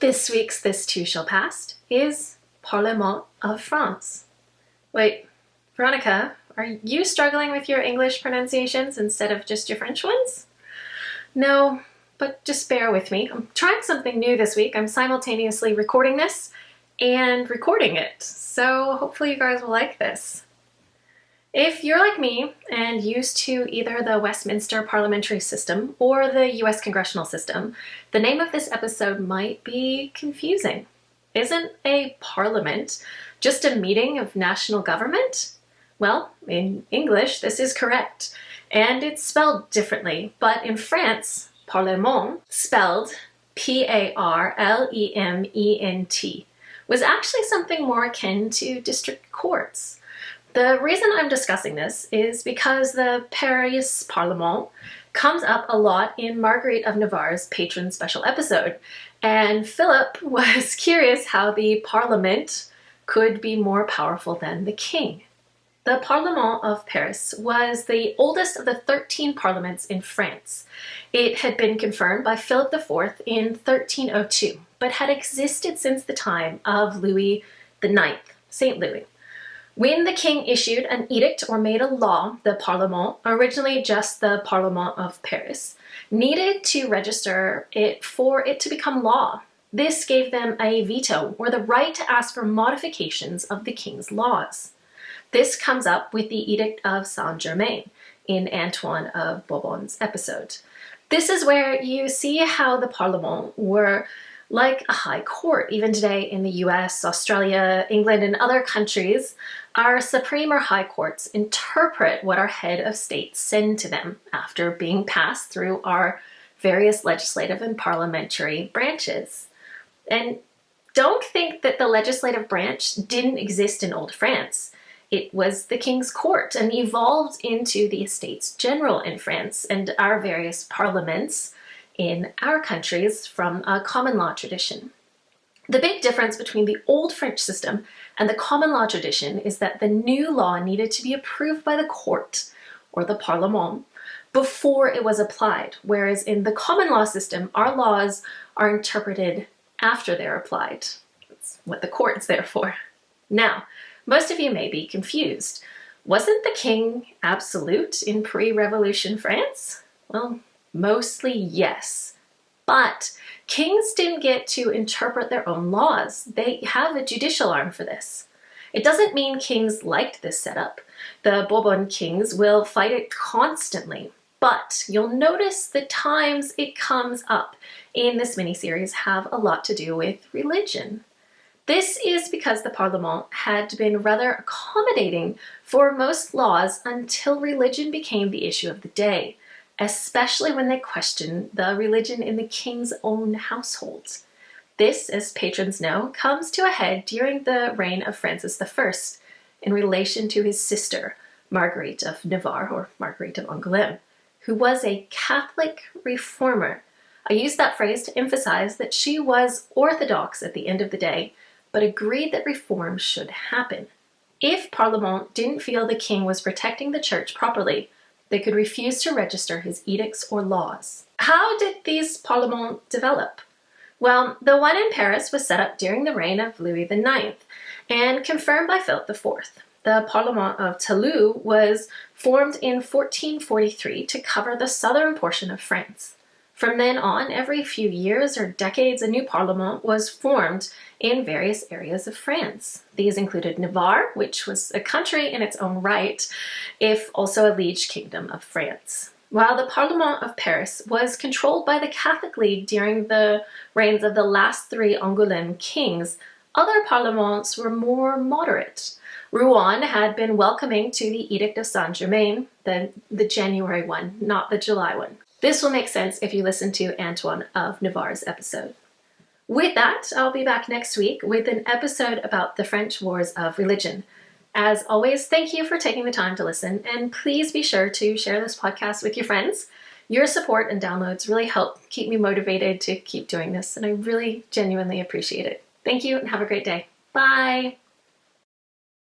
This week's This Too Shall Pass is Parlement of France. Wait, Veronica, are you struggling with your English pronunciations instead of just your French ones? No, but just bear with me. I'm trying something new this week. I'm simultaneously recording this and recording it, so hopefully you guys will like this. If you're like me and used to either the Westminster parliamentary system or the US congressional system, the name of this episode might be confusing. Isn't a parliament just a meeting of national government? Well, in English, this is correct, and it's spelled differently, but in France, Parlement, spelled P-A-R-L-E-M-E-N-T, was actually something more akin to district courts. The reason I'm discussing this is because the Paris Parlement comes up a lot in Marguerite of Navarre's patron special episode, and Philip was curious how the Parliament could be more powerful than the king. The Parlement of Paris was the oldest of the 13 parliaments in France. It had been confirmed by Philip IV in 1302, but had existed since the time of Louis IX, Saint Louis. When the king issued an edict or made a law, the Parlement, originally just the Parlement of Paris, needed to register it for it to become law. This gave them a veto, or the right to ask for modifications of the king's laws. This comes up with the Edict of Saint-Germain in Antoine of Bourbon's episode. This is where you see how the Parlement were like a high court. Even today in the US, Australia, England, and other countries, our supreme or high courts interpret what our head of state send to them after being passed through our various legislative and parliamentary branches. And don't think that the legislative branch didn't exist in Old France. It was the king's court and evolved into the Estates General in France and our various parliaments in our countries from a common law tradition. The big difference between the old French system and the common law tradition is that the new law needed to be approved by the court, or the Parlement, before it was applied, whereas in the common law system, our laws are interpreted after they're applied. That's what the court is there for. Now, most of you may be confused. Wasn't the king absolute in pre-revolution France? Well, mostly yes. But kings didn't get to interpret their own laws. They have a judicial arm for this. It doesn't mean kings liked this setup. The Bourbon kings will fight it constantly. But you'll notice the times it comes up in this miniseries have a lot to do with religion. This is because the Parlement had been rather accommodating for most laws until religion became the issue of the day, especially when they questioned the religion in the king's own household. This, as patrons know, comes to a head during the reign of Francis I in relation to his sister, Marguerite of Navarre, or Marguerite of Angoulême, who was a Catholic reformer. I use that phrase to emphasize that she was orthodox at the end of the day, but agreed that reform should happen. If Parlement didn't feel the king was protecting the church properly, they could refuse to register his edicts or laws. How did these parlements develop? Well, the one in Paris was set up during the reign of Louis IX and confirmed by Philip IV. The Parlement of Toulouse was formed in 1443 to cover the southern portion of France. From then on, every few years or decades, a new parliament was formed in various areas of France. These included Navarre, which was a country in its own right, if also a liege kingdom of France. While the Parlement of Paris was controlled by the Catholic League during the reigns of the last three Angoulême kings, other parlements were more moderate. Rouen had been welcoming to the Edict of Saint-Germain, the January one, not the July one. This will make sense if you listen to Antoine of Navarre's episode. With that, I'll be back next week with an episode about the French Wars of Religion. As always, thank you for taking the time to listen, and please be sure to share this podcast with your friends. Your support and downloads really help keep me motivated to keep doing this, and I really genuinely appreciate it. Thank you, and have a great day. Bye!